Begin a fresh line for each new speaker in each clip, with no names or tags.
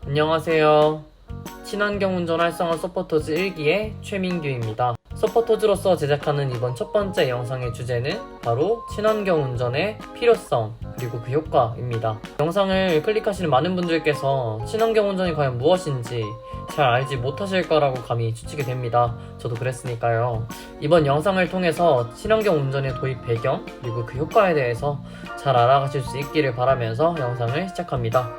안녕하세요. 친환경 운전 활성화 서포터즈 1기의 최민규입니다. 서포터즈로서 제작하는 이번 첫 번째 영상의 주제는 바로 친환경 운전의 필요성 그리고 그 효과입니다. 영상을 클릭하시는 많은 분들께서 친환경 운전이 과연 무엇인지 잘 알지 못하실 거라고 감히 추측이 됩니다. 저도 그랬으니까요. 이번 영상을 통해서 친환경 운전의 도입 배경 그리고 그 효과에 대해서 잘 알아가실 수 있기를 바라면서 영상을 시작합니다.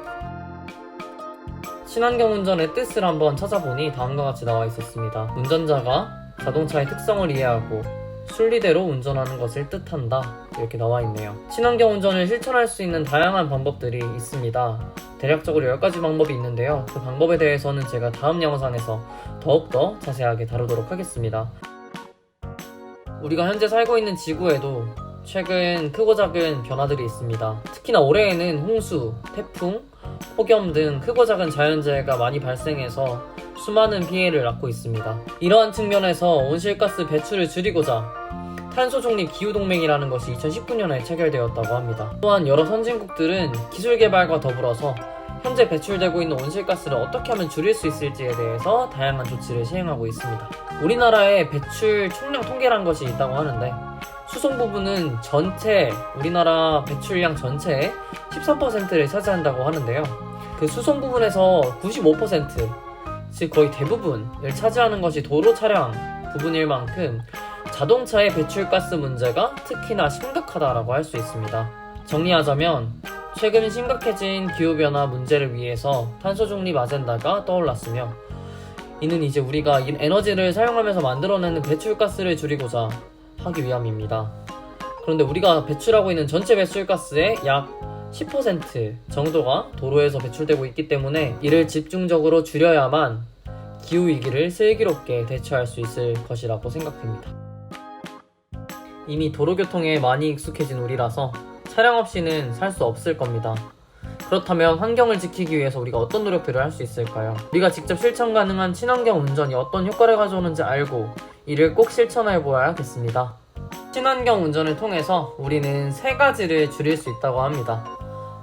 친환경 운전의 뜻을 한번 찾아보니 다음과 같이 나와 있었습니다. 운전자가 자동차의 특성을 이해하고 순리대로 운전하는 것을 뜻한다. 이렇게 나와 있네요. 친환경 운전을 실천할 수 있는 다양한 방법들이 있습니다. 대략적으로 10가지 방법이 있는데요. 그 방법에 대해서는 제가 다음 영상에서 더욱더 자세하게 다루도록 하겠습니다. 우리가 현재 살고 있는 지구에도 최근 크고 작은 변화들이 있습니다. 특히나 올해에는 홍수, 태풍, 폭염 등 크고 작은 자연재해가 많이 발생해서 수많은 피해를 낳고 있습니다. 이러한 측면에서 온실가스 배출을 줄이고자 탄소중립 기후동맹이라는 것이 2019년에 체결되었다고 합니다. 또한 여러 선진국들은 기술 개발과 더불어서 현재 배출되고 있는 온실가스를 어떻게 하면 줄일 수 있을지에 대해서 다양한 조치를 시행하고 있습니다. 우리나라에 배출 총량 통계라는 것이 있다고 하는데 수송 부분은 전체 우리나라 배출량 전체의 13%를 차지한다고 하는데요. 그 수송 부분에서 95%, 즉 거의 대부분을 차지하는 것이 도로 차량 부분일 만큼 자동차의 배출가스 문제가 특히나 심각하다라고 할 수 있습니다. 정리하자면 최근 심각해진 기후변화 문제를 위해서 탄소중립 아젠다가 떠올랐으며 이는 이제 우리가 에너지를 사용하면서 만들어내는 배출가스를 줄이고자 하기 위함입니다. 그런데 우리가 배출하고 있는 전체 배출가스의 약 10% 정도가 도로에서 배출되고 있기 때문에 이를 집중적으로 줄여야만 기후위기를 슬기롭게 대처할 수 있을 것이라고 생각됩니다. 이미 도로교통에 많이 익숙해진 우리라서 차량 없이는 살 수 없을 겁니다. 그렇다면 환경을 지키기 위해서 우리가 어떤 노력들을 할 수 있을까요? 우리가 직접 실천 가능한 친환경 운전이 어떤 효과를 가져오는지 알고 이를 꼭 실천해 보아야겠습니다. 친환경 운전을 통해서 우리는 3가지를 줄일 수 있다고 합니다.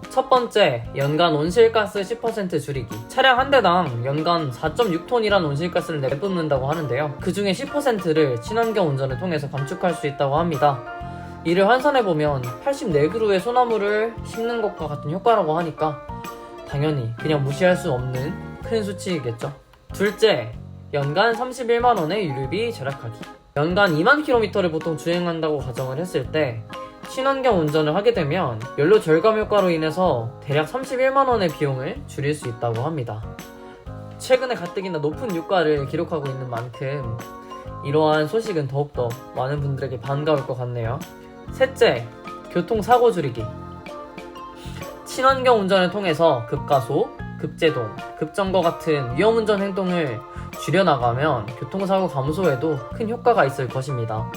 첫 번째, 연간 온실가스 10% 줄이기. 차량 한 대당 연간 4.6톤이란 온실가스를 내뿜는다고 하는데요. 그 중에 10%를 친환경 운전을 통해서 감축할 수 있다고 합니다. 이를 환산해보면 84그루의 소나무를 심는 것과 같은 효과라고 하니까 당연히 그냥 무시할 수 없는 큰 수치이겠죠. 둘째, 연간 31만원의 유류비 절약하기. 연간 2만 km를 보통 주행한다고 가정을 했을 때 친환경 운전을 하게 되면 연료 절감 효과로 인해서 대략 31만원의 비용을 줄일 수 있다고 합니다. 최근에 가뜩이나 높은 유가를 기록하고 있는 만큼 이러한 소식은 더욱더 많은 분들에게 반가울 것 같네요. 셋째, 교통사고 줄이기. 친환경 운전을 통해서 급가속, 급제동, 급정거 같은 위험운전 행동을 줄여나가면 교통사고 감소에도 큰 효과가 있을 것입니다.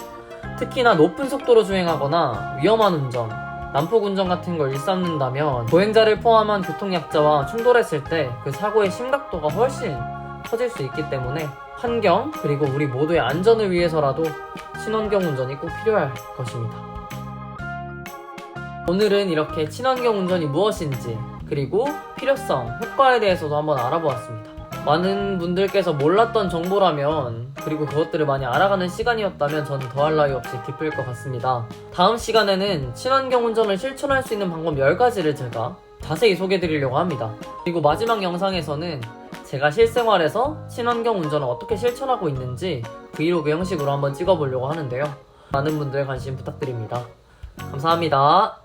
특히나 높은 속도로 주행하거나 위험한 운전, 난폭운전 같은 걸 일삼는다면 보행자를 포함한 교통약자와 충돌했을 때 그 사고의 심각도가 훨씬 커질 수 있기 때문에 환경 그리고 우리 모두의 안전을 위해서라도 친환경 운전이 꼭 필요할 것입니다. 오늘은 이렇게 친환경 운전이 무엇인지 그리고 필요성, 효과에 대해서도 한번 알아보았습니다. 많은 분들께서 몰랐던 정보라면 그리고 그것들을 많이 알아가는 시간이었다면 저는 더할 나위 없이 기쁠 것 같습니다. 다음 시간에는 친환경 운전을 실천할 수 있는 방법 10가지를 제가 자세히 소개해드리려고 합니다. 그리고 마지막 영상에서는 제가 실생활에서 친환경 운전을 어떻게 실천하고 있는지 브이로그 형식으로 한번 찍어보려고 하는데요. 많은 분들 관심 부탁드립니다. 감사합니다.